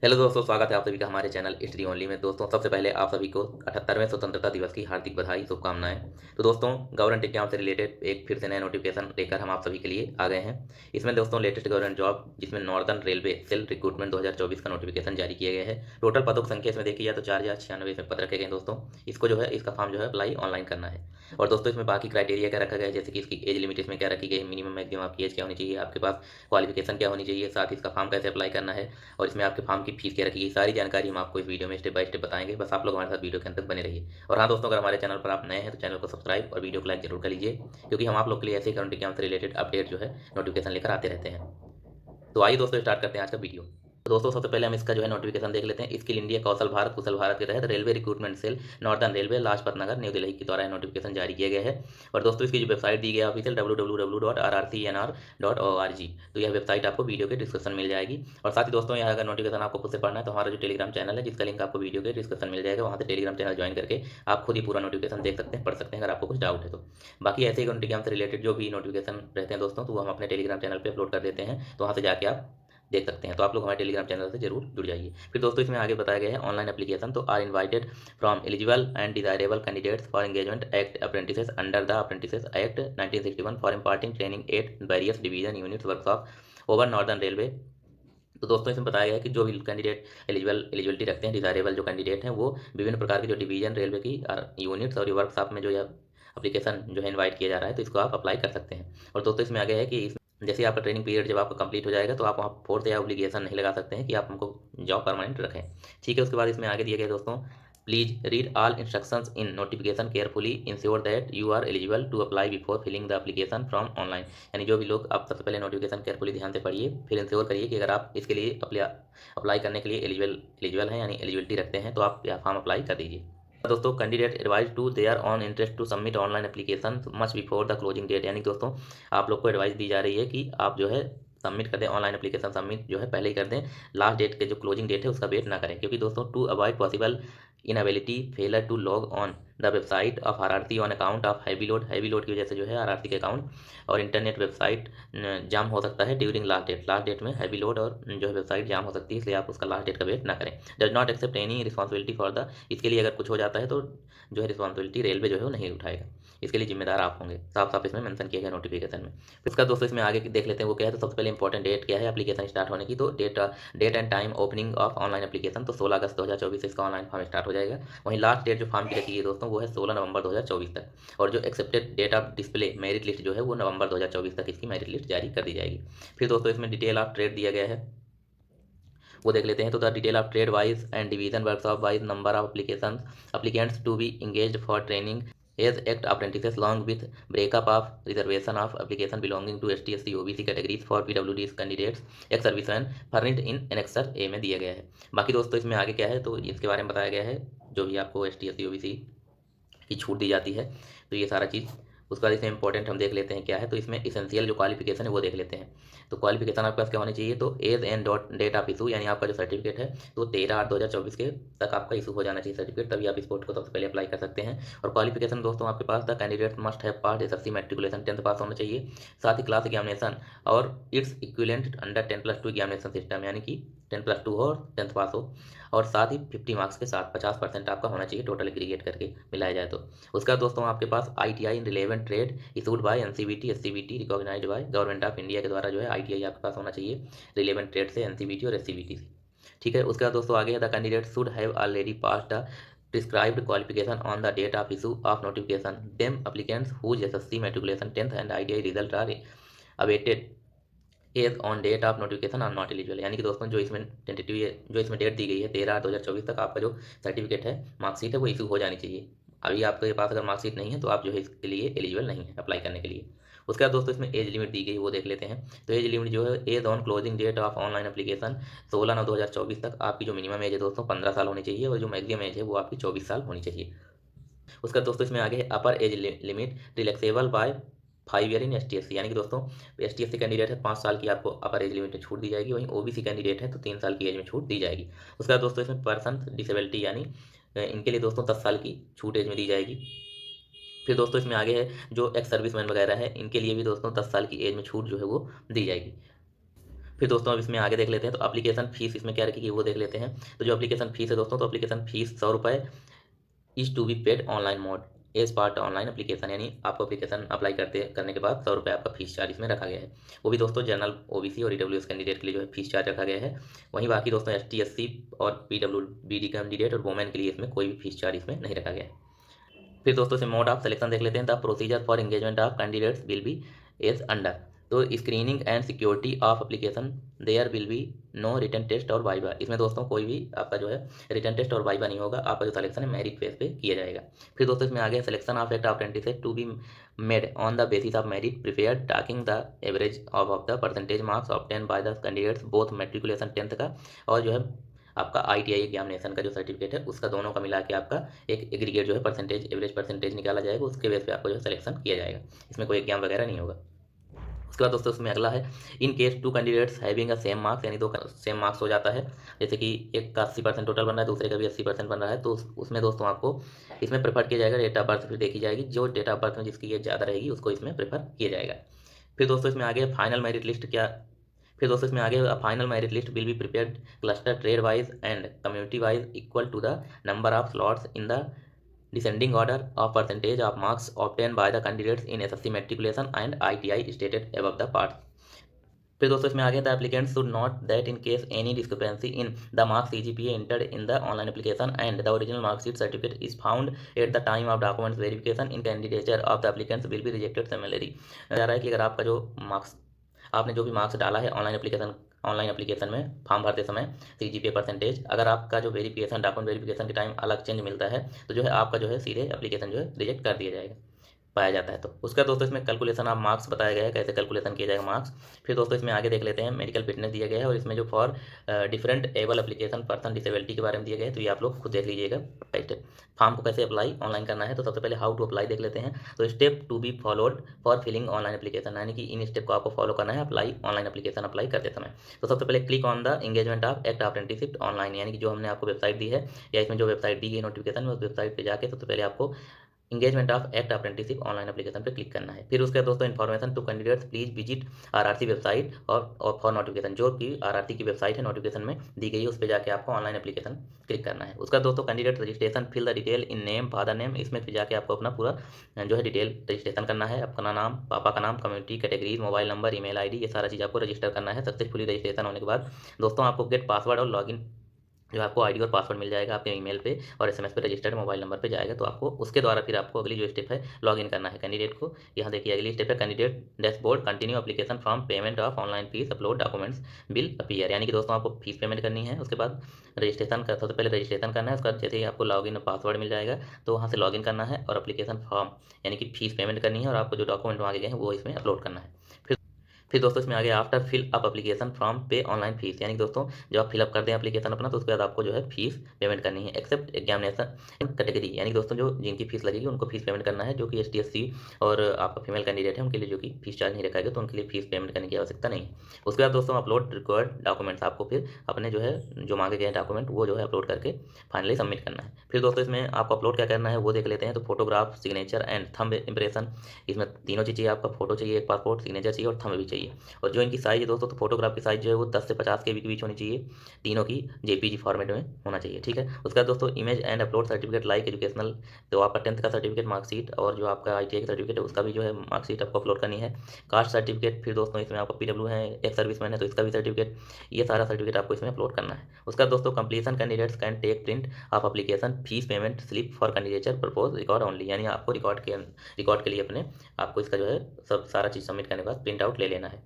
Hello दोस्तों, स्वागत है आप सभी का हमारे चैनल हिस्ट्री ओनली में। दोस्तों, सबसे पहले आप सभी को 78वें स्वतंत्रता दिवस की हार्दिक बधाई, शुभकामनाएं। तो दोस्तों, गवर्नमेंट एग्जाम से रिलेटेड एक फिर से नया नोटिफिकेशन लेकर हम आप सभी के लिए आ गए हैं। इसमें दोस्तों लेटेस्ट गवर्नमेंट जॉब जिसमें नॉर्दर्न रेलवे सेल रिक्रूटमेंट 2024 का नोटिफिकेशन जारी किया गया है। टोटल पदों की संख्या इसमें देखी जाए तो 4096 इसमें पद रखे गए हैं। दोस्तों, इसको जो है इसका फॉर्म जो है अप्लाई ऑनलाइन करना है। और दोस्तों, इसमें बाकी क्राइटेरिया क्या रखा गया है, जैसे कि इसकी एज लिमिट इसमें क्या रखी गई है, मिनिमम मैक्सिमम आपकी एज क्या होनी चाहिए, आपके पास क्वालिफिकेशन क्या होनी चाहिए, साथ ही इसका फॉर्म कैसे अप्लाई करना है, और इसमें आपके फॉर्म की फीस क्या रखी है, सारी जानकारी हम आपको इस वीडियो में स्टेप बाय स्टेप बताएंगे। बस आप लोग हमारे साथ वीडियो के अंत तक बने रहिए। और हाँ दोस्तों, अगर हमारे चैनल पर आप नए हैं तो चैनल को सब्सक्राइब और वीडियो को लाइक जरूर कर लीजिए, क्योंकि हम आप लोग के लिए ऐसे करंट एग्जाम से रिलेटेड अपडेट जो है नोटिफिकेशन लेकर आते रहते हैं। तो आइए दोस्तों, स्टार्ट करते हैं आज का वीडियो। तो दोस्तों, सबसे पहले हम इसका जो है नोटिफिकेशन देख लेते हैं। स्किल इंडिया कौशल भारत कुशल भारत के तहत Railway Recruitment Cell Northern Railway Lajpat Nagar New Delhi के द्वारा नोटिफिकेशन जारी किया गया है। और दोस्तों, इसकी जो वेबसाइट दी गई है ऑफिशियल www.rrcnr.org, तो यह वेबसाइट आपको वीडियो के डिस्क्रिप्शन मिल जाएगी। और साथ ही दोस्तों, यह अगर नोटिफिकेशन आपको खुद से पढ़ना है तो हमारा जो टेलीग्राम चैनल है जिसका लिंक आपको वीडियो के डिस्क्रिप्शन मिल जाएगा, वहाँ से टेलीग्राम चैनल ज्वाइन करके आप खुद ही पूरा नोटिफिकेशन देख सकते हैं, पढ़ सकते हैं अगर आपको कुछ डाउट है तो। बाकी ऐसे ही गवर्नमेंट एग्जाम से रिलेटेड जो भी नोटिफिकेशन रहते हैं दोस्तों, तो वो हम अपने टेलीग्राम चैनल पर अपलोड कर देते हैं, तो वहाँ से जाके आप देख सकते हैं। तो आप लोग हमारे टेलीग्राम चैनल से जरूर जुड़ जाइए। फिर दोस्तों, इसमें आगे बताया गया है ऑनलाइन एप्लीकेशन तो are invited from eligible and desirable candidates for engagement act apprentices under the apprentices act 1961 for imparting training at various division units workshop over northern railway. तो दोस्तों, इसमें बताया गया है कि जो भी कैंडिडेट एलिजिबिलिटी रखते हैं, डिजायरेबल जो कैंडिडेट हैं, वो विभिन्न प्रकार के जो डिवीजन रेलवे की यूनिट्स और वर्कशॉप में जो यह एप्लीकेशन जो है इनवाइट किया जा रहा है, तो इसको आप अप्लाई कर सकते हैं। और दोस्तों, इसमें आगे है कि जैसे आपका ट्रेनिंग पीरियड जब आपका कंप्लीट हो जाएगा तो आप वहाँ फोर्थ या ऑब्लिगेशन नहीं लगा सकते हैं कि आप हमको जॉब परमानेंट रखें। ठीक है, उसके बाद इसमें आगे दिया गया दोस्तों, please read all instructions in notification carefully, ensure that you are eligible to apply before filling the application from online. यानी जो भी लोग, आप सबसे पहले नोटिफिकेशन केयरफुली ध्यान से पढ़िए, फिर इंश्योर करिए कि अगर आप इसके लिए अप्लाई करने के लिए एलिजिबल हैं, यानी एलिजिबिलिटी रखते हैं, तो आप यह फॉर्म अप्लाई कर दीजिए। दोस्तों, candidate advise to their own interest to submit online application much before the closing date. यानी दोस्तों, आप लोग को एडवाइस दी जा रही है कि आप जो है सबमिट कर दें, ऑनलाइन एप्लीकेशन सबमिट जो है पहले ही कर दें, लास्ट डेट के जो क्लोजिंग डेट है उसका वेट ना करें। क्योंकि दोस्तों, to avoid possible inability failure to log on the website of RRC on account of heavy load की वजह से जो है आरआरसी के अकाउंट और इंटरनेट वेबसाइट जाम हो सकता है ड्यूरिंग लास्ट डेट में हैवी लोड और जो है वेबसाइट जाम हो सकती है, इसलिए आप उसका लास्ट डेट का वेट ना करें। Does not accept any responsibility for the, इसके लिए अगर कुछ हो जाता है तो जो है रिस्पॉन्सिबिलिटी रेलवे जो है वो नहीं उठाएगा, इसके लिए जिम्मेदार आप होंगे। साफ साफ इसमें मेंशन किया गया नोटिफिकेशन में। फिर उसका दोस्तों, इसमें आगे देख लेते हैं वो क्या है। तो सबसे पहले इंपॉर्टेंट डेट क्या है एप्लीकेशन स्टार्ट होने की, तो date and time opening of online application, तो 16 अगस्त 2024 से इसका ऑनलाइन फॉर्म स्टार्ट हो जाएगा। वहीं लास्ट डेट जो फॉर्म की रखी है दोस्तों, वो है 16 नवंबर 2024 तक। और जो accepted date of display merit list जो है वो नवंबर 2024 तक इसकी मेरिट लिस्ट जारी कर दी जाएगी। फिर दोस्तों, इसमें डिटेल ऑफ ट्रेड दिया गया है, वो देख लेते हैं। तो the detail of trade wise and division workshop wise number of applicants to be engaged for training as act apprentices long with breakup of reservation of application belonging to ST/SC OBC categories for PWD candidates ex serviceman furnished in annexure A में दिया गया है। बाकी दोस्तों, इसमें आगे क्या है तो इसके बारे में बताया गया है, जो भी आपको ST/SC OBC की छूट दी जाती है, तो ये सारा चीज़। उसके बाद इसमें इंपॉर्टेंट हम देख लेते हैं क्या है, तो इसमें इसेंशियल जो क्वालिफिकेशन है वो देख लेते हैं। तो क्वालिफिकेशन आपके पास क्या होनी चाहिए, तो age and dot date of issue, यानी आपका जो सर्टिफिकेट है तो 13/8/2024 के तक आपका इशू हो जाना चाहिए सर्टिफिकेट, तभी आप इस पोस्ट को सबसे पहले अप्लाई कर सकते हैं। और क्वालिफिकेशन दोस्तों आपके पास, the candidate must have pass SSC matriculation 10th pass होना चाहिए, साथ ही क्लास एग्जामिनेशन और its equivalent under 10+2 examination system, यानी कि 10+2 हो और 10th पास हो, और साथ ही 50 मार्क्स के साथ 50% आपका होना चाहिए टोटल एग्रीगेट करके मिलाया जाए तो। उसका दोस्तों आपके पास ITI in relevant trade issued by NCVT SCVT recognised by government of India के द्वारा जो है ITI आपके पास होना चाहिए रिलेवेंट ट्रेड से, NCVT और SCVT से। ठीक है, उसके बाद दोस्तों आगे है, the candidate should have already passed the prescribed qualification on the date of issue of notification. Them applicants whose SSC matriculation 10th and ITI result are awaited age on date of notification are not eligible. यानी कि दोस्तों, जो इसमें tentative जो इसमें date दी गई है 13/8/2024 तक आपका जो सर्टिफिकेट है मार्कशीट है वो इशू हो जानी चाहिए। अभी आपके पास अगर मार्कशीट नहीं है तो आप जो है इसके लिए एलिजिबल नहीं है अप्लाई करने के लिए। उसके बाद दोस्तों, इसमें एज लिमिट दी गई वो देख लेते हैं। तो एज लिमिट जो है, age on closing date of online application 16/9/2024 तक आपकी जो मिनिमम एज है दोस्तों 15 साल होनी चाहिए, और जो मैक्सिमम एज है वो आपकी 24 साल होनी चाहिए। उसका दोस्तों, इसमें आगे है upper age limit relaxable by 5 year in ST/SC, यानी कि दोस्तों ST/SC कैंडिडेट है 5 साल की आपको अपर एज लिमिट में छूट दी जाएगी, वहीं OBC कैंडिडेट है तो 3 साल की एज में छूट दी जाएगी। उसके बाद दोस्तों, इसमें पर्सन डिसेबिलिटी यानी इनके लिए दोस्तों 10 साल की छूट एज में दी जाएगी। फिर दोस्तों, इसमें आगे है जो एक्स सर्विसमैन वगैरह है, इनके लिए भी दोस्तों 10 साल की एज में छूट जो है वो दी जाएगी। फिर दोस्तों अब इसमें आगे देख लेते हैं, तो एप्लीकेशन फ़ीस इसमें क्या रखेगी वो देख लेते हैं। तो जो एप्लीकेशन फ़ीस है दोस्तों, तो application fees ₹100 is to be paid online mode as part online application, यानी आपको एप्लीकेशन अप्लाई करने के बाद ₹100 आपका फ़ीस चार्ज इसमें रखा गया है। वो भी दोस्तों जनरल, ओबीसी और ईडब्ल्यूएस कैंडिडेट के लिए जो है फ़ीस चार्ज रखा गया है। वहीं बाकी दोस्तों एसटी, एससी और पीडब्ल्यूबीडी कैंडिडेट और वुमेन के लिए इसमें कोई भी फ़ीस चार्ज इसमें नहीं रखा गया है। फिर दोस्तों इसमें मोड ऑफ सिलेक्शन देख लेते हैं। The procedure for engagement of candidates will be as under. तो screening and security of application, there will be no written test और वाइवा। इसमें दोस्तों कोई भी आपका जो है रिटन टेस्ट और वाइवा नहीं होगा, आपका जो सिलेक्शन है मेरिट बेस पे किया जाएगा। फिर दोस्तों इसमें आगे selection of act apprentice to be made on the basis of merit prepared taking the average of the percentage marks obtain by the candidates both matriculation 10th का और जो है आपका आईटीआई एग्जामिनेशन का जो सर्टिफिकेट है उसका, दोनों का मिला के आपका एक एग्रीगेट जो है परसेंटेज, एवरेज परसेंटेज निकाला जाएगा, उसके बेस पे आपको जो है सिलेक्शन किया जाएगा। इसमें कोई एग्जाम वगैरह नहीं होगा। उसके बाद दोस्तों उसमें अगला है, in case two candidates having a same marks, यानी दो सेम मार्क्स हो जाता है, जैसे कि एक का 80% टोटल बन रहा है, दूसरे का भी 80% बन रहा है, तो उसमें दोस्तों आपको इसमें प्रेफर किया जाएगा, डेट ऑफ बर्थ फिर देखी जाएगी, जो डेट ऑफ बर्थ में जिसकी एज ज़्यादा रहेगी उसको इसमें प्रेफर किया जाएगा। फिर दोस्तों इसमें आगे फाइनल मेरिट लिस्ट क्या, फिर दोस्तों इसमें आगे final merit list will be prepared cluster trade wise and community wise equal to the number of slots in the descending order of percentage of marks obtained by the candidates in SSC matriculation and ITI stated above the parts। फिर दोस्तों इसमें आगे, the applicant should note that in case any discrepancy in the marks CGPA entered in the online application and the original marksheet certificate is found at the time of documents verification in candidature of the applicants will be rejected similarly। जा रहा है कि अगर आपका जो marks, आपने जो भी मार्क्स डाला है ऑनलाइन एप्लीकेशन में फॉर्म भरते समय CGPA परसेंटेज, अगर आपका जो वेरिफिकेशन, डॉक्यूमेंट वेरिफिकेशन के टाइम अलग चेंज मिलता है तो जो है आपका जो है सीधे एप्लीकेशन जो है रिजेक्ट कर दिया जाएगा, पाया जाता है। तो उसका दोस्तों इसमें कैलकुलेशन ऑफ मार्क्स बताया गया है, कैसे कैलकुलेशन किया जाएगा मार्क्स। फिर दोस्तों इसमें आगे देख लेते हैं, मेडिकल फिटनेस दिया गया है और इसमें जो for different able application person disability के बारे में दिया गया है, तो ये आप लोग खुद देख लीजिएगा। राइट, फॉर्म को कैसे अप्लाई ऑनलाइन करना है, तो सबसे पहले हाउ टू अप्लाई देख लेते हैं। तो step to be followed for filling online application, यानी कि इन स्टेप को आपको फॉलो करना है अप्लाई ऑनलाइन एप्लीकेशन अप्लाई करते समय। तो सबसे पहले click on the engagement of act apprenticeship online, यानी कि जो हमने आपको वेबसाइट दी है या इसमें जो वेबसाइट दी गई नोटिफिकेशन में, उस वेबसाइट पर जाके सबसे पहले आपको engagement of act apprenticeship online application पे क्लिक करना है। फिर उसके बाद दोस्तों information to candidates please visit RRC website और फॉर नोटिफिकेशन, जो कि आरआरसी की वेबसाइट है नोटिफिकेशन में दी गई है, उस पर जाके आपको ऑनलाइन एप्लीकेशन क्लिक करना है। उसका दोस्तों candidate registration, fill the detail in name, father name, इसमें फिर जाके आपको अपना पूरा जो है डिटेल रजिस्ट्रेशन करना है, अपना नाम, पापा का नाम, community categories, mobile number, email ID, ये सारा चीज़ आपको रजिस्टर करना है। सक्सेसफुली रजिस्ट्रेशन होने के बाद दोस्तों आपको गेट पासवर्ड और लॉगिन, जो आपको आईडी और पासवर्ड मिल जाएगा आपके ईमेल पे और एसएमएस पे रजिस्टर्ड मोबाइल नंबर पे जाएगा, तो आपको उसके द्वारा फिर आपको अगली जो स्टेप है लॉगिन करना है कैंडिडेट को। यहाँ देखिए अगली स्टेप है candidate dashboard, continue application from payment of online fees, upload documents bill appear, यानी कि दोस्तों आपको फीस पेमेंट करनी है। उसके बाद रजिस्ट्रेशन का, सबसे पहले रजिस्ट्रेशन करना है, उसके बाद जैसे ही आपको लॉगिन और पासवर्ड मिल जाएगा तो वहाँ से लॉगिन करना है और एप्लीकेशन फॉर्म यानी कि फीस पेमेंट करनी है और आपको जो डॉक्यूमेंट मांगे गए हैं वो इसमें अपलोड करना है। फिर दोस्तों इसमें आगे after fill up application form pay online fees, यानी कि दोस्तों जब आप फिलअप कर दें एप्लीकेशन अपना तो उसके बाद आपको जो है फीस पेमेंट करनी है, एक्सेप्ट एग्जामिनेशन कैटेगरी, यानी कि दोस्तों जो जिनकी फीस लगेगी उनको फीस पेमेंट करना है, जो कि ST SC और आपका फीमेल कैंडिडेट है उनके लिए जो कि फीस चार्ज नहीं रखा गया तो उनके लिए फीस पेमेंट करने की आवश्यकता नहीं है। उसके बाद दोस्तों अपलोड रिक्वायर्ड डॉक्यूमेंट्स, आपको फिर अपने जो है जो मांगे गए डॉक्यूमेंट वो जो है अपलोड करके फाइनली सबमिट करना है। फिर दोस्तों इसमें आपको अपलोड क्या करना है वो देख लेते हैं। तो photograph, signature and thumb impression, इसमें तीनों चीज़ चाहिए, आपका फोटो चाहिए, एक पासपोर्ट, सिग्नेचर चाहिए और थंब भी चाहिए। और जो इनकी साइज है दोस्तों, तो फोटोग्राफ की साइज जो है वो 10 से 50 KB के बीच होनी चाहिए, तीनों की JPG फॉर्मेट में होना चाहिए। ठीक है, उसके बाद दोस्तों image and upload certificate like educational, तो आपका 10th का सर्टिफिकेट मार्कशीट और जो आपका ITI का सर्टिफिकेट है उसका भी जो है मार्कशीट आपको अपलोड करनी है। कास्ट सर्टिफिकेट, फिर दोस्तों इसमें आपका PW है, एक सर्विसमैन है तो इसका भी सर्टिफिकेट, ये सारा सर्टिफिकेट आपको इसमें अपलोड करना है। उसका दोस्तों completion candidates can take print of application fees payment slip for candidature purpose record only, यानी आपको रिकॉर्ड के लिए अपने आपको इसका जो है सब सारा चीज़ सबमिट करने के बाद प्रिंट आउट ले लेना है।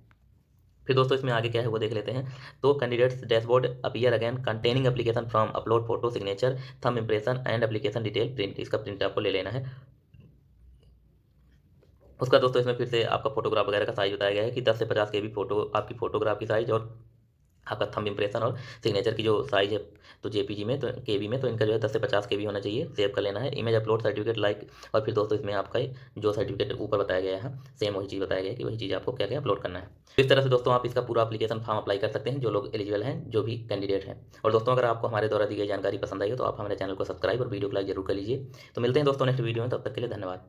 फिर दोस्तों इसमें आगे क्या है वो देख लेते हैं। तो candidates dashboard appear again containing application from upload photo, signature, thumb impression and application detail print, इसका प्रिंट आपको ले लेना है। उसका दोस्तों इसमें फिर से आपका फोटोग्राफ वगैरह का साइज बताया गया है कि 10 से 50 KB फोटो आपकी फोटोग्राफ की साइज और आपका थंब इम्प्रेशन और सिग्नेचर की जो साइज है तो JPG में, तो KB में, तो इनका जो है 10 से 50 KB होना चाहिए, सेव कर लेना है। इमेज अपलोड सर्टिफिकेट लाइक, और फिर दोस्तों इसमें आपका जो सर्टिफिकेट ऊपर बताया गया है सेम वही चीज़ बताया गया है कि वही चीज़ आपको क्या क्या अपलोड करना है। तो इस तरह से दोस्तों आप इसका पूरा एप्लीकेशन फॉर्म अप्लाई कर सकते हैं जो लोग एलिजिबल हैं, जो भी कैंडिडेट हैं। और दोस्तों अगर आपको हमारे द्वारा दी गई जानकारी पसंद आई हो तो आप हमारे चैनल को सब्सक्राइब और वीडियो को लाइक जरूर कर लीजिए। तो मिलते हैं दोस्तों नेक्स्ट वीडियो में, तब तक के लिए धन्यवाद।